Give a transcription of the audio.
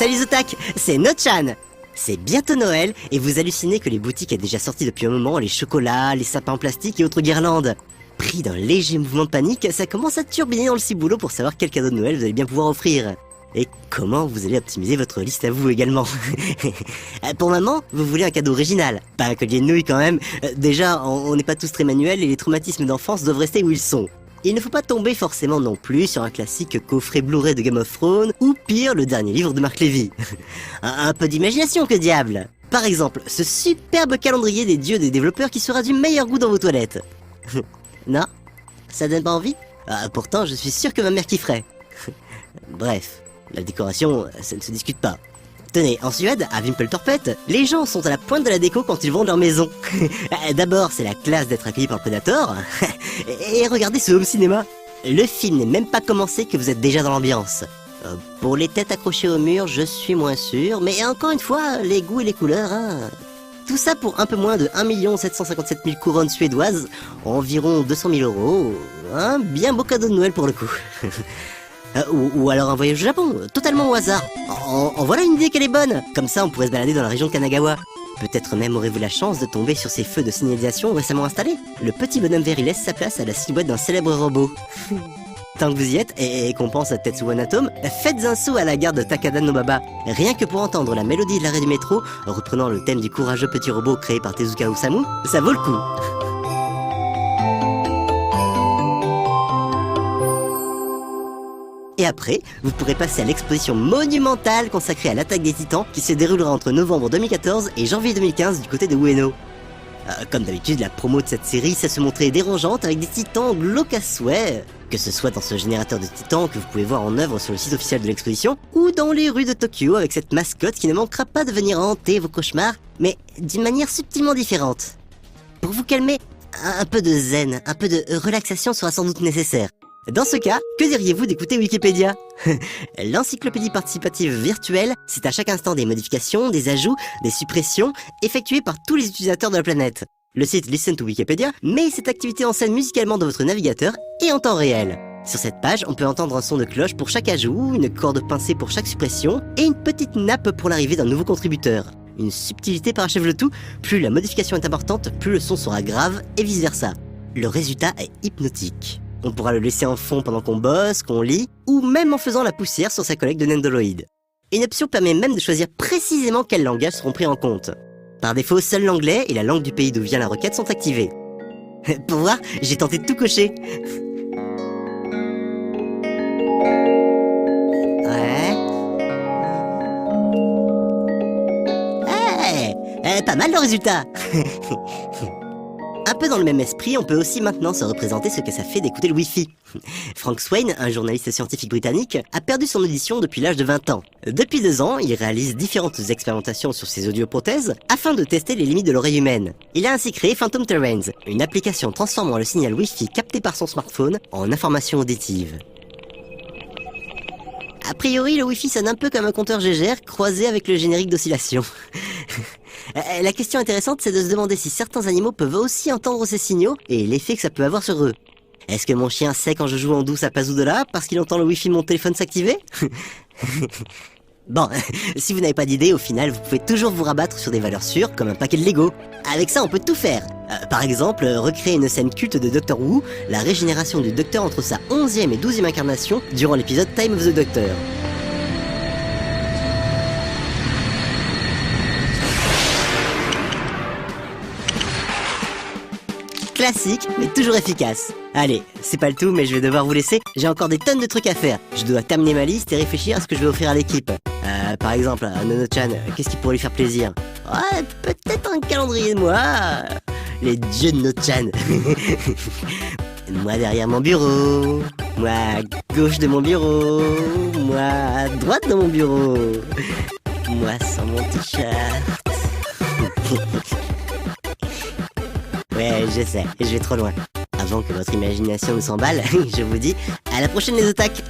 Salut Zotac, c'est Nochan. C'est bientôt Noël et vous hallucinez que les boutiques aient déjà sorti depuis un moment les chocolats, les sapins en plastique et autres guirlandes. Pris d'un léger mouvement de panique, ça commence à turbiner dans le ciboulot pour savoir quel cadeau de Noël vous allez bien pouvoir offrir. Et comment vous allez optimiser votre liste à vous également. Pour maman, vous voulez un cadeau original, pas un collier de nouilles quand même. Déjà, on n'est pas tous très manuels et les traumatismes d'enfance doivent rester où ils sont. Il ne faut pas tomber forcément non plus sur un classique coffret Blu-ray de Game of Thrones, ou pire, le dernier livre de Marc Lévy. Un peu d'imagination, que diable. Par exemple, ce superbe calendrier des dieux des développeurs qui sera du meilleur goût dans vos toilettes. Non? Ça donne pas envie? Pourtant, je suis sûr que ma mère kifferait. Bref, la décoration, ça ne se discute pas. Tenez, en Suède, à Vimpeltorpet, les gens sont à la pointe de la déco quand ils vendent leur maison. D'abord, c'est la classe d'être accueilli par le Predator. Et regardez ce home cinéma. Le film n'est même pas commencé que vous êtes déjà dans l'ambiance. Pour les têtes accrochées au mur, je suis moins sûr, mais encore une fois, les goûts et les couleurs, hein. Tout ça pour un peu moins de 1 757 000 couronnes suédoises, environ 200 000 €. Un bien beau cadeau de Noël pour le coup. Ou alors un voyage au Japon, totalement au hasard. En voilà une idée qu'elle est bonne. Comme ça, on pourrait se balader dans la région de Kanagawa. Peut-être même aurez-vous la chance de tomber sur ces feux de signalisation récemment installés. Le petit bonhomme vert y laisse sa place à la silhouette d'un célèbre robot. Tant que vous y êtes, et qu'on pense à Tetsuo Anatome, faites un saut à la gare de Takada Nobaba. Rien que pour entendre la mélodie de l'arrêt du métro, reprenant le thème du courageux petit robot créé par Tezuka Osamu, ça vaut le coup. Et après, vous pourrez passer à l'exposition monumentale consacrée à l'attaque des Titans qui se déroulera entre novembre 2014 et janvier 2015 du côté de Ueno. Comme d'habitude, la promo de cette série sait se montrer dérangeante avec des titans glauques à souhait, que ce soit dans ce générateur de titans que vous pouvez voir en œuvre sur le site officiel de l'exposition, ou dans les rues de Tokyo avec cette mascotte qui ne manquera pas de venir hanter vos cauchemars, mais d'une manière subtilement différente. Pour vous calmer, un peu de zen, un peu de relaxation sera sans doute nécessaire. Dans ce cas, que diriez-vous d'écouter Wikipédia? L'encyclopédie participative virtuelle, c'est à chaque instant des modifications, des ajouts, des suppressions, effectuées par tous les utilisateurs de la planète. Le site Listen to Wikipedia met cette activité en scène musicalement dans votre navigateur et en temps réel. Sur cette page, on peut entendre un son de cloche pour chaque ajout, une corde pincée pour chaque suppression, et une petite nappe pour l'arrivée d'un nouveau contributeur. Une subtilité parachève le tout, plus la modification est importante, plus le son sera grave, et vice versa. Le résultat est hypnotique. On pourra le laisser en fond pendant qu'on bosse, qu'on lit, ou même en faisant la poussière sur sa collègue de Nendoroid. Une option permet même de choisir précisément quels langages seront pris en compte. Par défaut, seul l'anglais et la langue du pays d'où vient la requête sont activés. Pour voir, j'ai tenté de tout cocher. Ouais. Pas mal le résultat. Un peu dans le même esprit, on peut aussi maintenant se représenter ce que ça fait d'écouter le Wi-Fi. Frank Swain, un journaliste scientifique britannique, a perdu son audition depuis l'âge de 20 ans. Depuis 2 ans, il réalise différentes expérimentations sur ses audioprothèses afin de tester les limites de l'oreille humaine. Il a ainsi créé Phantom Terrains, une application transformant le signal Wi-Fi capté par son smartphone en information auditive. A priori, le Wi-Fi sonne un peu comme un compteur Gégère croisé avec le générique d'oscillation. La question intéressante, c'est de se demander si certains animaux peuvent aussi entendre ces signaux et l'effet que ça peut avoir sur eux. Est-ce que mon chien sait quand je joue en douce à Pazudola parce qu'il entend le Wi-Fi de mon téléphone s'activer? Bon, si vous n'avez pas d'idée, au final, vous pouvez toujours vous rabattre sur des valeurs sûres comme un paquet de Lego. Avec ça, on peut tout faire. Par exemple, recréer une scène culte de Doctor Who, la régénération du Docteur entre sa 11e et 12e incarnation durant l'épisode Time of the Doctor. Classique, mais toujours efficace. Allez, c'est pas le tout, mais je vais devoir vous laisser. J'ai encore des tonnes de trucs à faire. Je dois terminer ma liste et réfléchir à ce que je vais offrir à l'équipe. Par exemple, à Nono-chan, qu'est-ce qui pourrait lui faire plaisir? Ouais, peut-être un calendrier de moi. Les dieux de Nono-chan. Moi derrière mon bureau. Moi à gauche de mon bureau. Moi à droite de mon bureau. Moi sans mon t-shirt. Ouais, je sais, je vais trop loin. Avant que votre imagination ne s'emballe, je vous dis à la prochaine les otaques.